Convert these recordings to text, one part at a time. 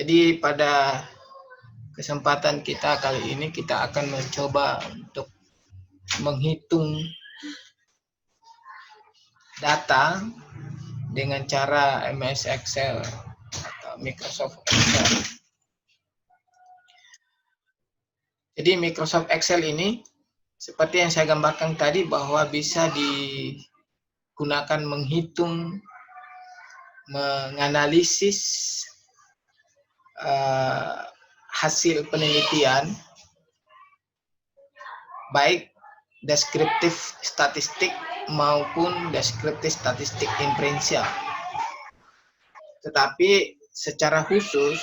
Jadi pada kesempatan kita kali ini kita akan mencoba untuk menghitung data dengan cara MS Excel atau Microsoft Excel. Jadi Microsoft Excel ini seperti yang saya gambarkan tadi bahwa bisa digunakan menghitung, menganalisis hasil penelitian baik deskriptif statistik maupun deskriptif statistik inferensial. Tetapi secara khusus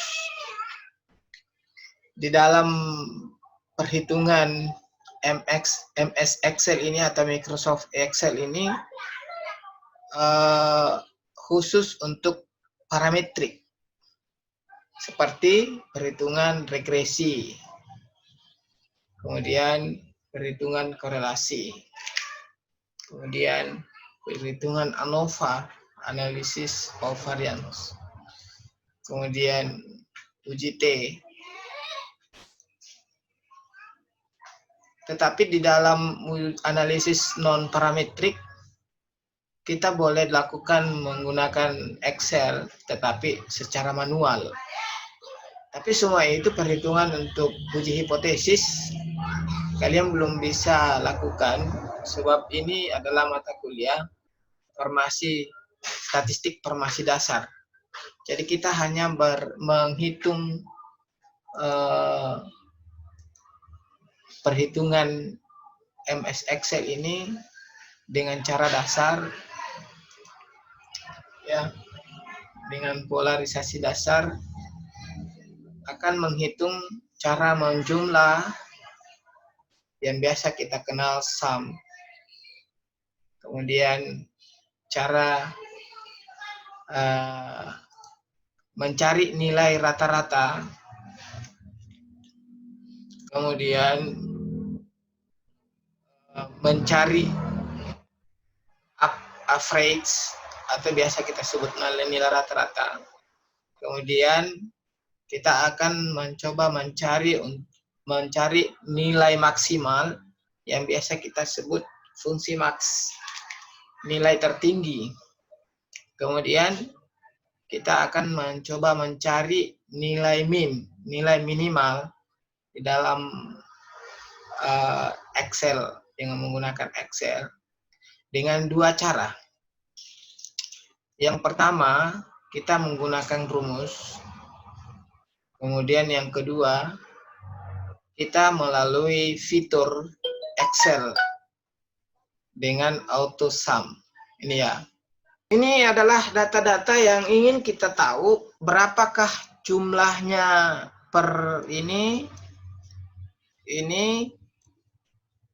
di dalam perhitungan MS Excel ini atau Microsoft Excel ini khusus untuk parametrik seperti perhitungan regresi, kemudian perhitungan korelasi, kemudian perhitungan ANOVA, analisis of variance, kemudian UGT. Tetapi di dalam analisis non parametrik kita boleh lakukan menggunakan Excel tetapi secara manual. Tapi semua itu perhitungan untuk uji hipotesis kalian belum bisa lakukan sebab ini adalah mata kuliah formasi statistik formasi dasar. Jadi kita hanya menghitung perhitungan MS Excel ini dengan cara dasar, ya, dengan polarisasi dasar, akan menghitung cara menjumlah yang biasa kita kenal sum, kemudian cara mencari nilai rata-rata, kemudian mencari average atau biasa kita sebut nilai rata-rata. Kemudian kita akan mencoba mencari nilai maksimal yang biasa kita sebut fungsi max, nilai tertinggi. Kemudian kita akan mencoba mencari nilai min, nilai minimal di dalam Excel dengan menggunakan Excel dengan dua cara. Yang pertama, kita menggunakan rumus. Kemudian yang kedua, kita melalui fitur Excel dengan auto sum. Ini ya. Ini adalah data-data yang ingin kita tahu berapakah jumlahnya per ini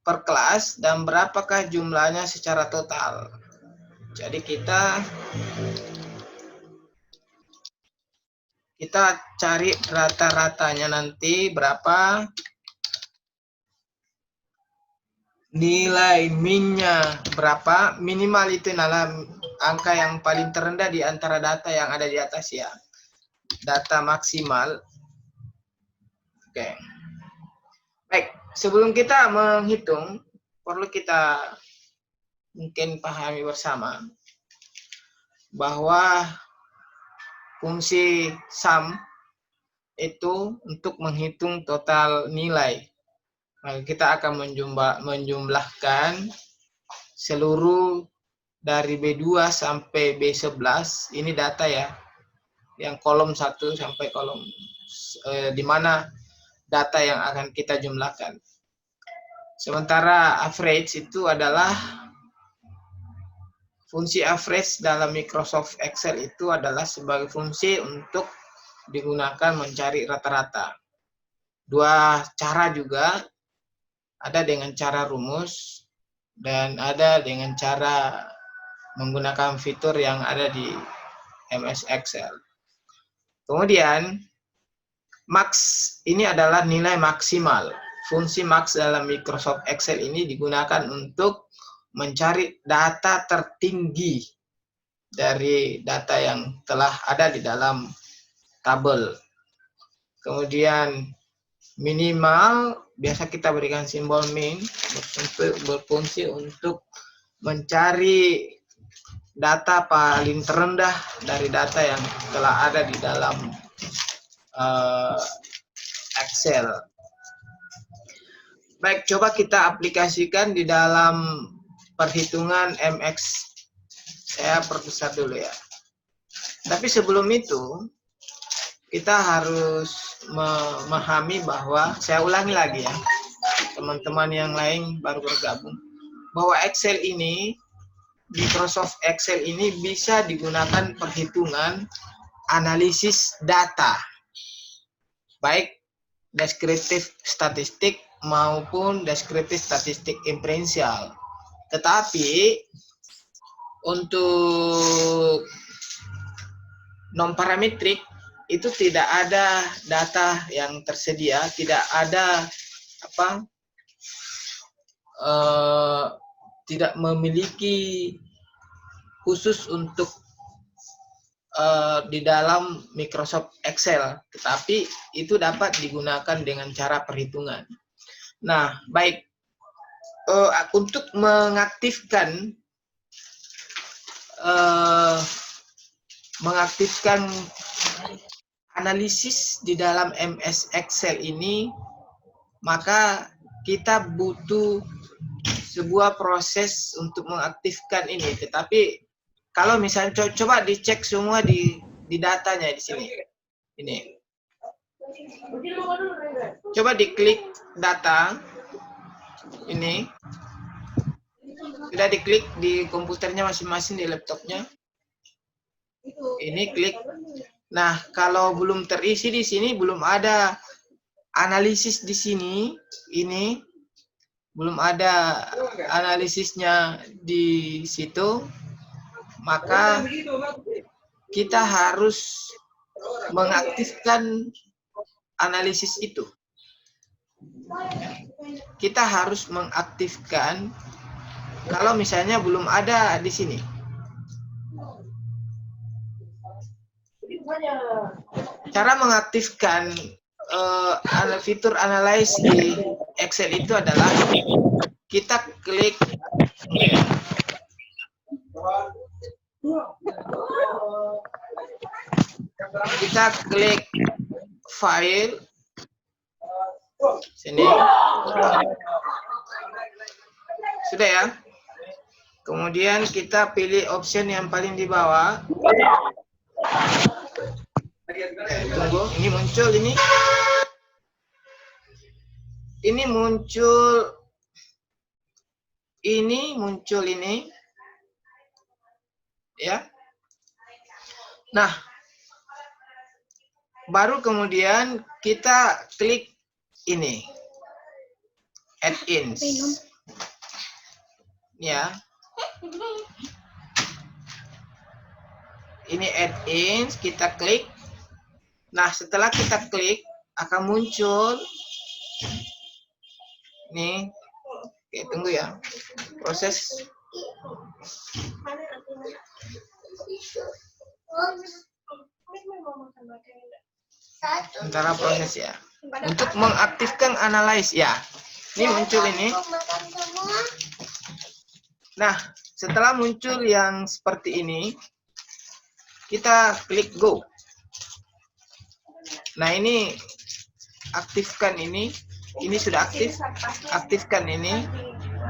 per kelas dan berapakah jumlahnya secara total. Jadi kita cari rata-ratanya nanti berapa, nilai minnya berapa, minimal itu adalah angka yang paling terendah di antara data yang ada di atas ya. Data maksimal. Oke. Baik, sebelum kita menghitung, perlu kita mungkin pahami bersama bahwa fungsi sum itu untuk menghitung total nilai. Maka kita akan menjumlahkan seluruh dari B2 sampai B11. Ini data ya, yang kolom 1 sampai kolom di mana data yang akan kita jumlahkan. Sementara average itu adalah fungsi average dalam Microsoft Excel itu adalah sebagai fungsi untuk digunakan mencari rata-rata. Dua cara juga, ada dengan cara rumus dan ada dengan cara menggunakan fitur yang ada di MS Excel. Kemudian max ini adalah nilai maksimal. Fungsi max dalam Microsoft Excel ini digunakan untuk mencari data tertinggi dari data yang telah ada di dalam tabel. Kemudian minimal biasa kita berikan simbol min, berfungsi untuk mencari data paling terendah dari data yang telah ada di dalam Excel. Baik, coba kita aplikasikan di dalam perhitungan MX. Saya perbesar dulu ya. Tapi sebelum itu, kita harus memahami bahwa, saya ulangi lagi ya, teman-teman yang lain baru bergabung, bahwa Excel ini, Microsoft Excel ini bisa digunakan perhitungan analisis data, baik deskriptif statistik maupun deskriptif statistik inferensial. Tetapi untuk non-parametrik itu tidak ada data yang tersedia, tidak ada tidak memiliki khusus untuk di dalam Microsoft Excel, tetapi itu dapat digunakan dengan cara perhitungan. Nah, baik, untuk mengaktifkan analisis di dalam MS Excel ini, maka kita butuh sebuah proses untuk mengaktifkan ini. Tetapi kalau misalnya coba dicek semua di datanya di sini. Ini. Coba diklik data. Ini. Sudah diklik di komputernya masing-masing, di laptopnya. Ini klik. Nah, kalau belum terisi di sini, belum ada analisis di sini, ini belum ada analisisnya di situ, maka kita harus mengaktifkan analisis itu. Kita harus mengaktifkan kalau misalnya belum ada di sini. Cara mengaktifkan fitur analyze di Excel itu adalah kita klik file sini, sudah ya. Kemudian kita pilih option yang paling di bawah. Tunggu, ini muncul ini. Ini muncul ini. Ya. Nah, baru kemudian kita klik ini. Add-ins. Ya. Ini add-ins, kita klik. Nah, setelah kita klik akan muncul nih. Oke, tunggu ya. Proses. Sementara proses ya. Untuk mengaktifkan analyze ya. Ini muncul ini. Nah, setelah muncul yang seperti ini, kita klik go. Nah, ini aktifkan ini sudah aktif, aktifkan ini,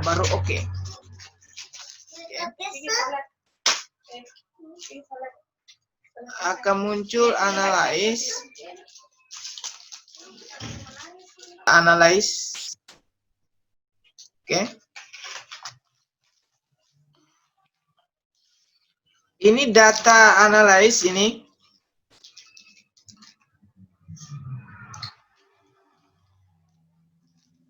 baru oke. Akan muncul analyze. Oke. Ini data analyze ini.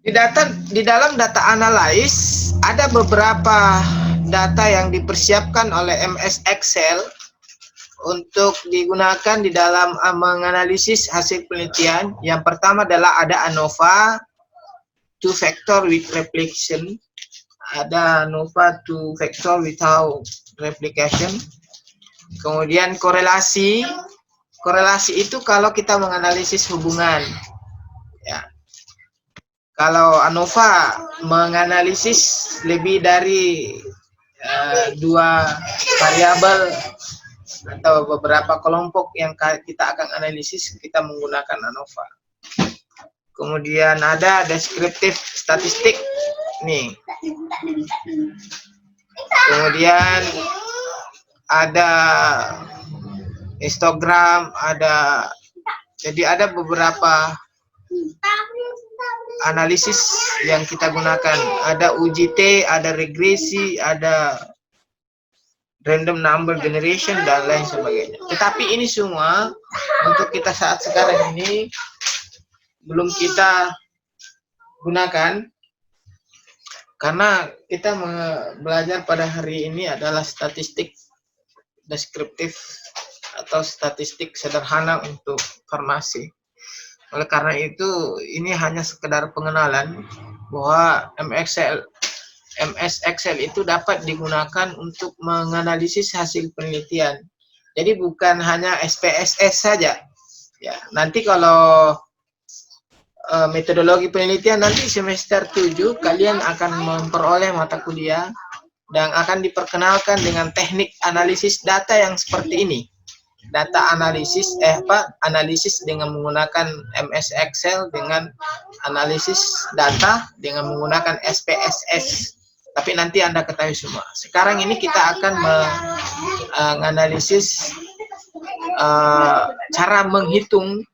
Di dalam data analyze ada beberapa data yang dipersiapkan oleh MS Excel untuk digunakan di dalam menganalisis hasil penelitian. Yang pertama adalah ada ANOVA 2 factor with replication, ada ANOVA 2 factor without replication, kemudian korelasi, Korelasi itu kalau kita menganalisis hubungan. Ya. Kalau ANOVA menganalisis lebih dari dua variabel atau beberapa kelompok yang kita akan analisis, kita menggunakan ANOVA. Kemudian ada deskriptif statistik nih. Kemudian ada histogram, jadi ada beberapa analisis yang kita gunakan. Ada UGT, ada regresi, ada random number generation, dan lain sebagainya. Tetapi ini semua untuk kita saat sekarang ini belum kita gunakan, karena kita belajar pada hari ini adalah statistik deskriptif atau statistik sederhana untuk farmasi. Oleh karena itu, ini hanya sekedar pengenalan bahwa MS Excel itu dapat digunakan untuk menganalisis hasil penelitian. Jadi bukan hanya SPSS saja. Ya, nanti kalau metodologi penelitian, nanti semester 7 kalian akan memperoleh mata kuliah dan akan diperkenalkan dengan teknik analisis data yang seperti ini. Data analisis analisis dengan menggunakan MS Excel, dengan analisis data dengan menggunakan SPSS. Tapi nanti Anda ketahui semua. Sekarang ini kita akan menganalisis cara menghitung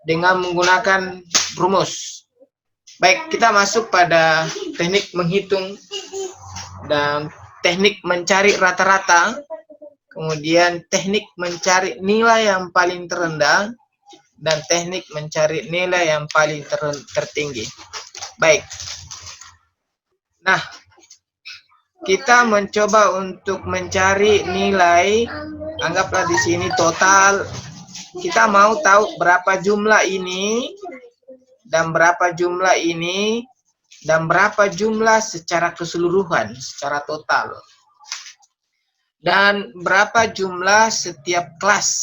dengan menggunakan rumus. Baik, kita masuk pada teknik menghitung dan teknik mencari rata-rata. Kemudian teknik mencari nilai yang paling terendah dan teknik mencari nilai yang paling tertinggi. Baik. Nah, kita mencoba untuk mencari nilai, anggaplah di sini total. Kita mau tahu berapa jumlah ini dan berapa jumlah ini dan berapa jumlah secara keseluruhan, secara total. Dan berapa jumlah setiap kelas.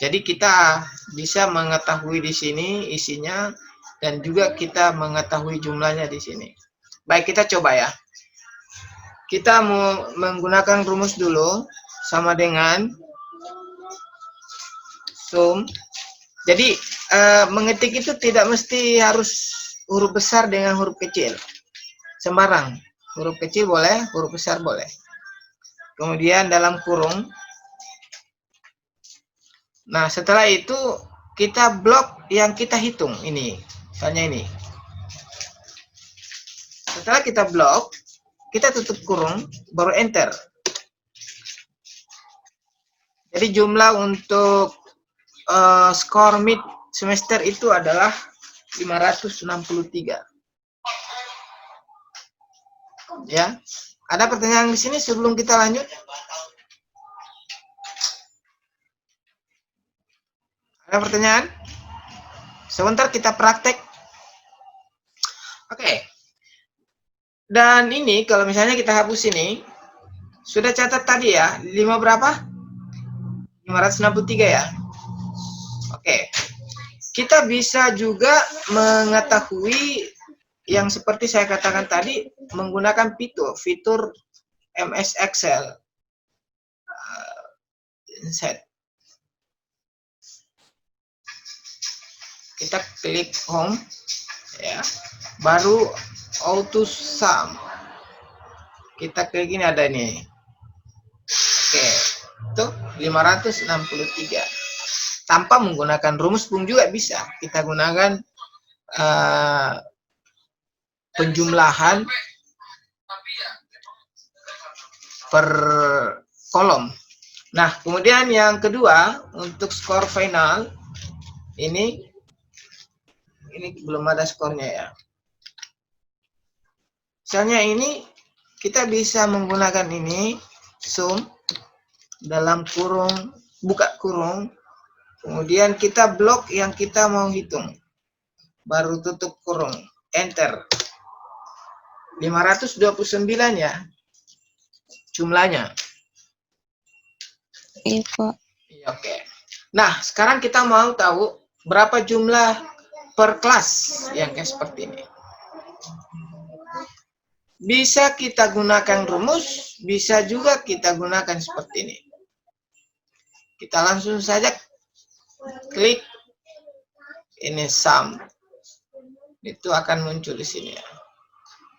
Jadi kita bisa mengetahui di sini isinya dan juga kita mengetahui jumlahnya di sini. Baik, kita coba ya. Kita mau menggunakan rumus dulu, sama dengan sum. Jadi mengetik itu tidak mesti harus huruf besar dengan huruf kecil. Sembarang. Huruf kecil boleh, huruf besar boleh. Kemudian dalam kurung. Nah, setelah itu kita blok yang kita hitung ini. Misalnya ini. Setelah kita blok, kita tutup kurung, baru enter. Jadi jumlah untuk skor mid semester itu adalah 563. Ya. Ada pertanyaan di sini sebelum kita lanjut? Ada pertanyaan? Sebentar kita praktek. Oke. Dan ini kalau misalnya kita hapus ini, sudah catat tadi ya, 5 berapa? 563 ya. Oke. Kita bisa juga mengetahui yang seperti saya katakan tadi, menggunakan fitur MS Excel. Insert. Kita klik home, ya, baru auto sum. Kita klik ini, ada nih. Oke, itu 563. Tanpa menggunakan rumus pun juga bisa. Kita gunakan penjumlahan per kolom. Nah, kemudian yang kedua, untuk skor final, ini belum ada skornya ya. Misalnya ini, kita bisa menggunakan ini, sum, dalam kurung, buka kurung, kemudian kita blok yang kita mau hitung. Baru tutup kurung, enter. 529 ya, jumlahnya. Iya, Pak. Oke. Nah, sekarang kita mau tahu berapa jumlah per kelas yang kayak seperti ini. Bisa kita gunakan rumus, bisa juga kita gunakan seperti ini. Kita langsung saja klik ini sum. Itu akan muncul di sini ya.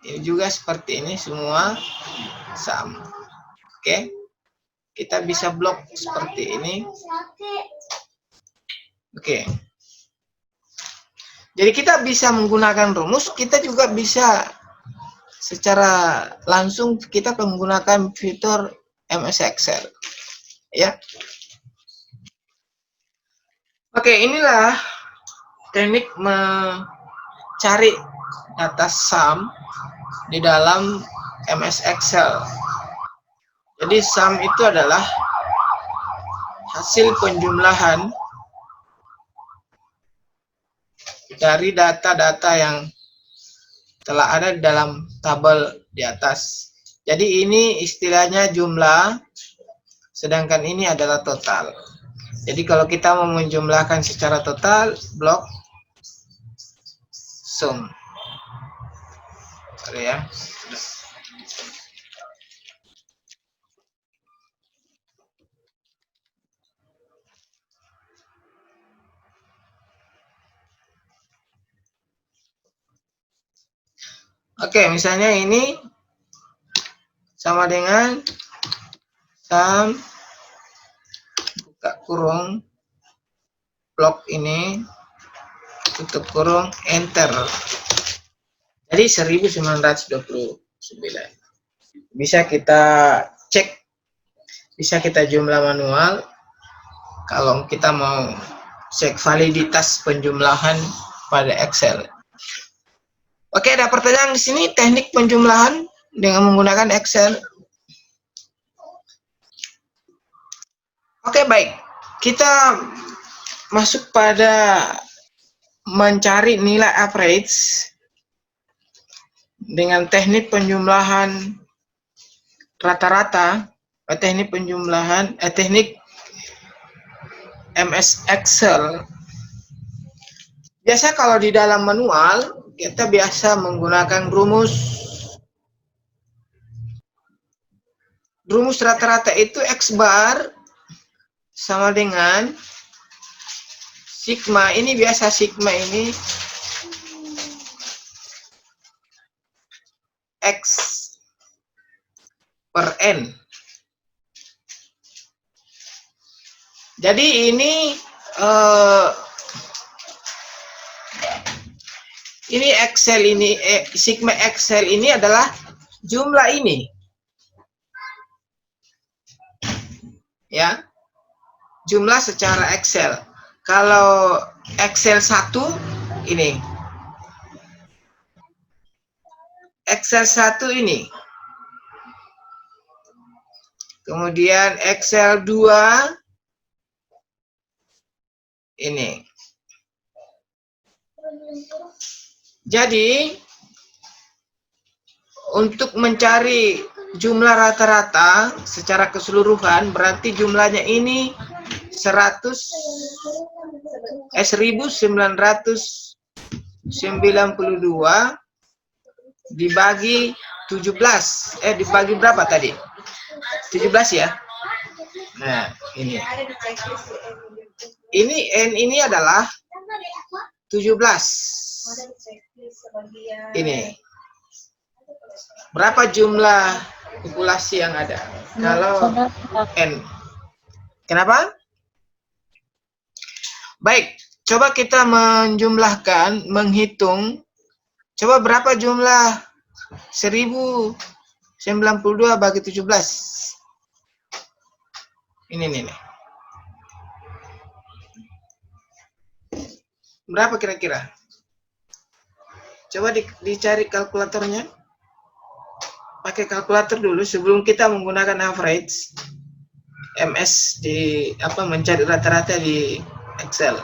Ini juga seperti ini semua sum. Oke. Kita bisa blok seperti ini. Oke. Jadi kita bisa menggunakan rumus, kita juga bisa secara langsung kita menggunakan fitur MS Excel. Ya. Oke, inilah teknik mencari data sum di dalam MS Excel. Jadi sum itu adalah hasil penjumlahan dari data-data yang telah ada di dalam tabel di atas. Jadi ini istilahnya jumlah, sedangkan ini adalah total. Jadi kalau kita mau menjumlahkan secara total, blok sum. Sorry ya. Oke, misalnya ini sama dengan sum buka kurung blok ini tutup kurung enter. Jadi 1929. Bisa kita cek, bisa kita jumlah manual kalau kita mau cek validitas penjumlahan pada Excel. Oke, ada pertanyaan di sini teknik penjumlahan dengan menggunakan Excel. Oke, baik. Kita masuk pada mencari nilai average dengan teknik penjumlahan rata-rata, teknik penjumlahan, teknik MS Excel. Biasa kalau di dalam manual, kita biasa menggunakan rumus. Rumus rata-rata itu X bar sama dengan sigma. Ini biasa sigma ini X per N. Jadi ini Excel ini, sigma Excel ini adalah jumlah ini. Ya. Jumlah secara Excel. Kalau Excel 1 ini. Excel 1 ini. Kemudian Excel 2 ini. Jadi untuk mencari jumlah rata-rata secara keseluruhan berarti jumlahnya ini 1992 dibagi 17. Dibagi berapa tadi? 17 ya. Nah, ini. Ini adalah 17. Ini. Berapa jumlah populasi yang ada? Kalau N. Kenapa? Baik, coba kita menjumlahkan, menghitung. Coba berapa jumlah 1092 bagi 17? Ini nih. Berapa kira-kira? Coba dicari kalkulatornya. Pakai kalkulator dulu sebelum kita menggunakan average MS di mencari rata-rata di Excel.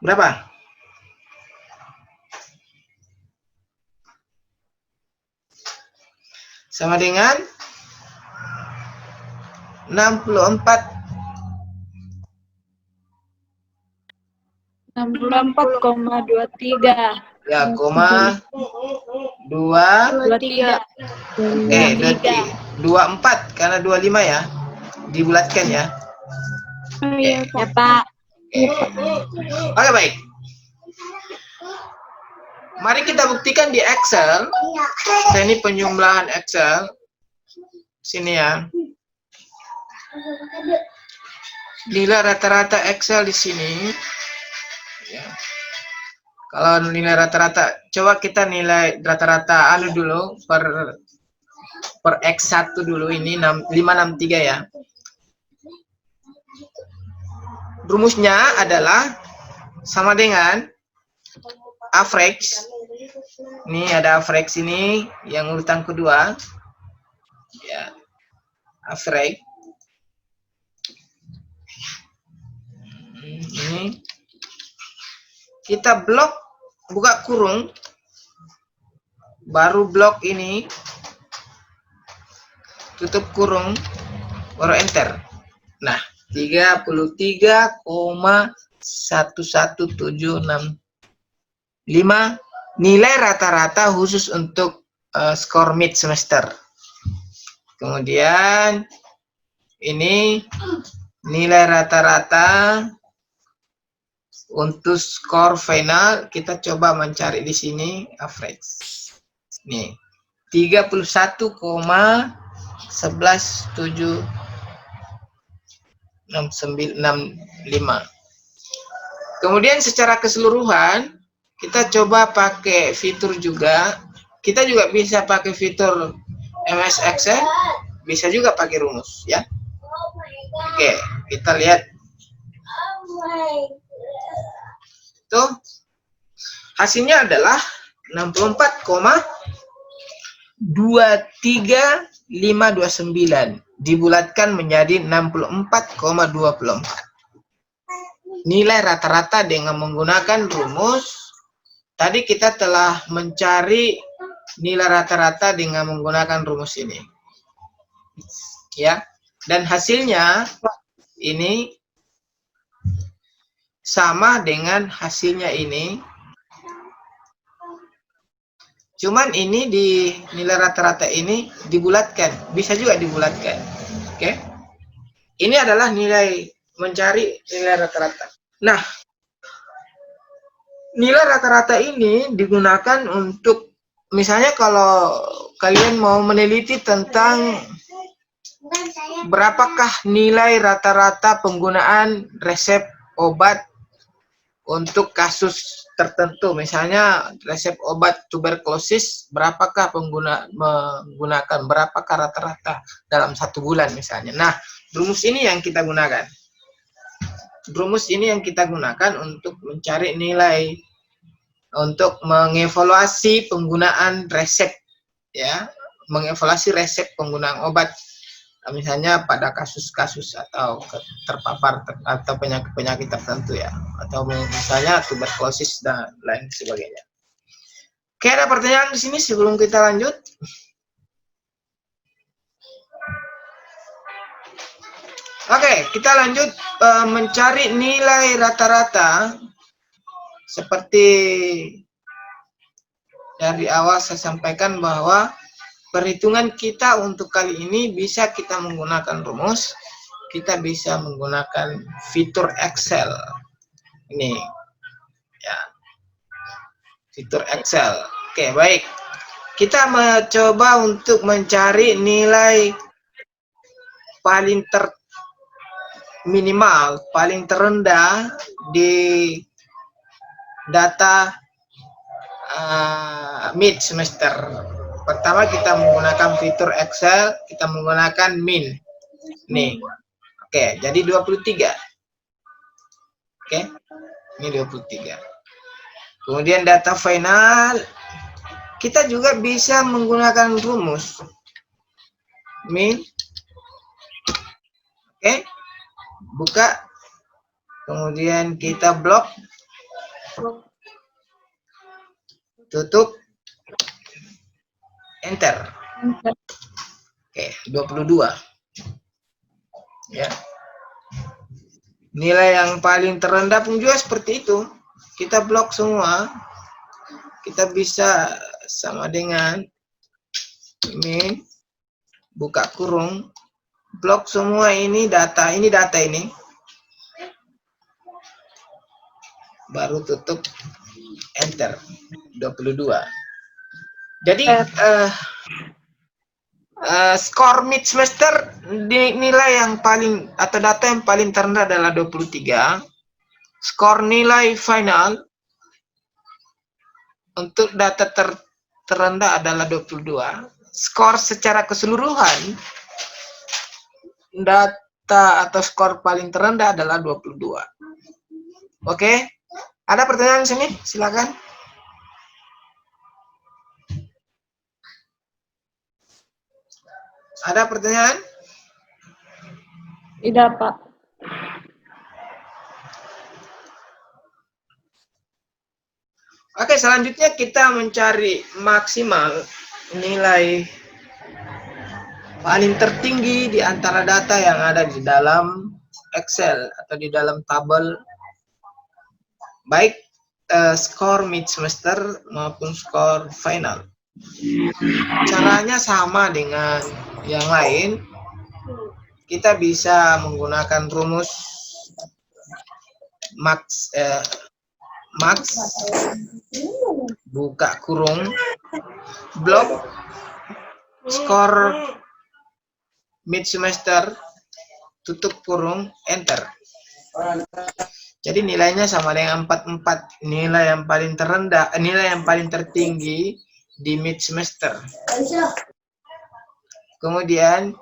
Berapa? sama dengan 64 64,23. ya, koma 23. 24 karena 25 ya. Dibulatkan ya. Oh iya, Pak. Oke, baik. Mari kita buktikan di Excel. Ini penjumlahan Excel. Sini ya. Nilai rata-rata Excel di sini. Ya. Kalau nilai rata-rata, coba kita nilai rata-rata anu dulu per X1 dulu, ini 563 ya. Rumusnya adalah sama dengan average. Ini ada average ini yang urutan kedua. Ya. Average. Ini kita blok, buka kurung, baru blok ini, tutup kurung, baru enter. Nah, 33,11765 nilai rata-rata khusus untuk skor mid semester. Kemudian ini nilai rata-rata untuk skor final, kita coba mencari di sini average. Nih, 31,11765. Kemudian secara keseluruhan kita coba pakai fitur juga. Kita juga bisa pakai fitur MS Excel, bisa juga pakai rumus ya. Oke, kita lihat. Tuh, hasilnya adalah 64,23529 dibulatkan menjadi 64,24. Nilai rata-rata dengan menggunakan rumus. Tadi kita telah mencari nilai rata-rata dengan menggunakan rumus ini. Ya. Dan hasilnya ini sama dengan hasilnya ini. Cuman ini di nilai rata-rata ini dibulatkan, bisa juga dibulatkan. Oke. Ini adalah nilai mencari nilai rata-rata. Nah, nilai rata-rata ini digunakan untuk, misalnya kalau kalian mau meneliti tentang berapakah nilai rata-rata penggunaan resep obat untuk kasus tertentu, misalnya resep obat tuberkulosis, berapakah menggunakan, berapakah rata-rata dalam 1 bulan misalnya. Nah, rumus ini yang kita gunakan. Rumus ini yang kita gunakan untuk mencari nilai, untuk mengevaluasi penggunaan resep, ya, mengevaluasi resep penggunaan obat. Misalnya pada kasus-kasus atau terpapar atau penyakit-penyakit tertentu ya, atau misalnya tuberkulosis dan lain sebagainya. Oke, ada pertanyaan di sini sebelum kita lanjut? Oke, kita lanjut mencari nilai rata-rata. Seperti dari awal saya sampaikan bahwa perhitungan kita untuk kali ini bisa kita menggunakan rumus, kita bisa menggunakan fitur Excel. Ini ya, fitur Excel. Oke, baik. Kita mencoba untuk mencari nilai paling minimal, paling terendah di data mid semester. Pertama kita menggunakan fitur Excel, kita menggunakan min. Nih. Oke, jadi 23. Oke. Ini 23. Kemudian data final, kita juga bisa menggunakan rumus min. Oke. Buka. Kemudian kita blok. Tutup. Enter. Oke, 22. Ya. Nilai yang paling terendah pun juga seperti itu. Kita blok semua. Kita bisa sama dengan min buka kurung, blok semua ini data ini. Baru tutup enter. 22. Jadi skor mid semester nilai yang paling atau data yang paling terendah adalah 23. Skor nilai final untuk data terendah adalah 22. Skor secara keseluruhan data atau skor paling terendah adalah 22. Oke? Ada pertanyaan di sini? Silakan. Ada pertanyaan? Tidak, Pak. Oke, selanjutnya kita mencari maksimal nilai paling tertinggi di antara data yang ada di dalam Excel atau di dalam tabel, baik skor mid semester maupun skor final. Caranya sama dengan yang lain. Kita bisa menggunakan rumus max buka kurung blok skor mid semester tutup kurung enter. Jadi nilainya sama dengan 44. Nilai yang paling terendah, nilai yang paling tertinggi di mid semester. Kemudian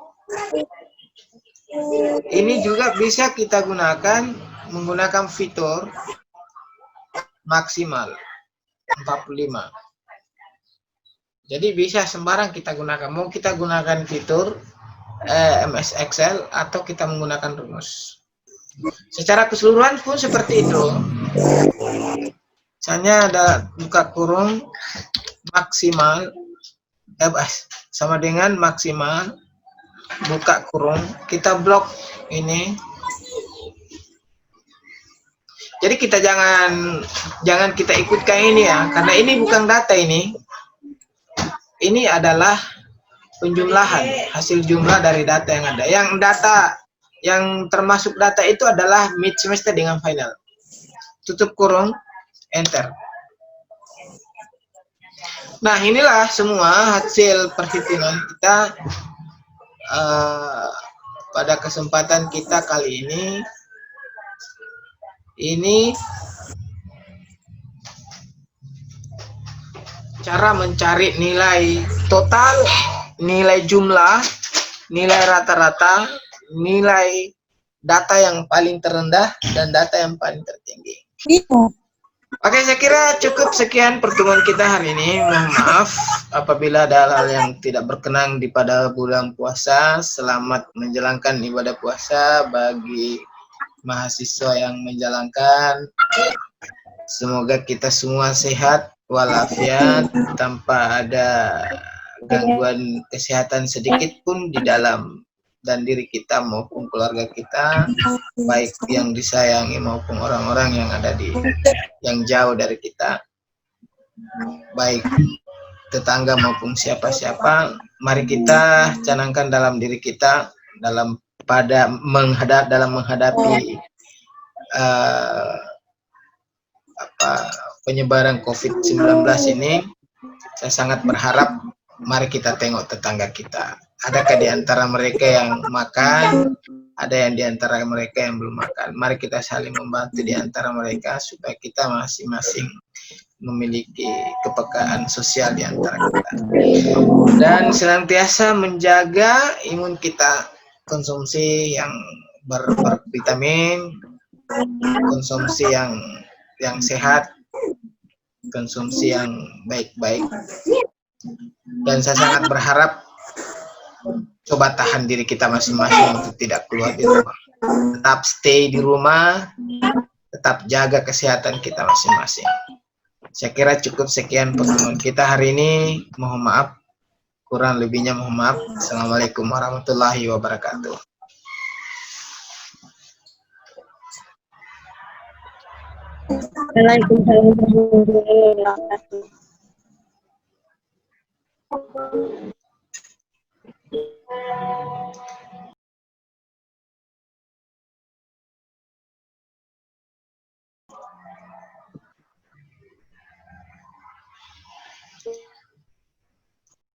ini juga bisa kita gunakan menggunakan fitur maksimal 45. Jadi bisa sembarang kita gunakan. Mau kita gunakan fitur MS Excel atau kita menggunakan rumus. Secara keseluruhan pun seperti itu. Misalnya ada buka kurung maksimal sama dengan maksimal buka kurung, kita blok ini. Jadi kita jangan kita ikutkan ini ya, karena ini bukan data ini. Ini adalah penjumlahan hasil jumlah dari data yang ada. Yang data yang termasuk data itu adalah mid semester dengan final. Tutup kurung, enter. Nah, inilah semua hasil perhitungan kita pada kesempatan kita kali ini. Ini cara mencari nilai total, nilai jumlah, nilai rata-rata, nilai data yang paling terendah, dan data yang paling tertinggi. Oke, saya kira cukup sekian pertemuan kita hari ini. Mohon maaf apabila ada hal yang tidak berkenan di pada bulan puasa. Selamat menjalankan ibadah puasa bagi mahasiswa yang menjalankan. Semoga kita semua sehat walafiat tanpa ada gangguan kesehatan sedikit pun di dalam dan diri kita maupun keluarga kita, baik yang disayangi maupun orang-orang yang ada yang jauh dari kita, baik tetangga maupun siapa-siapa. Mari kita canangkan dalam diri kita dalam menghadapi penyebaran COVID-19 ini. Saya sangat berharap mari kita tengok tetangga kita. Adakah di antara mereka yang makan? Ada yang di antara mereka yang belum makan. Mari kita saling membantu di antara mereka supaya kita masing-masing memiliki kepekaan sosial di antara kita. Dan senantiasa menjaga imun kita, konsumsi yang bervitamin, konsumsi yang sehat, konsumsi yang baik-baik. Dan saya sangat berharap coba tahan diri kita masing-masing untuk tidak keluar di rumah. Tetap stay di rumah, tetap jaga kesehatan kita masing-masing. Saya kira cukup sekian pertemuan kita hari ini. Mohon maaf Kurang lebihnya mohon maaf. Assalamualaikum warahmatullahi wabarakatuh. Waalaikumsalam warahmatullahi wabarakatuh.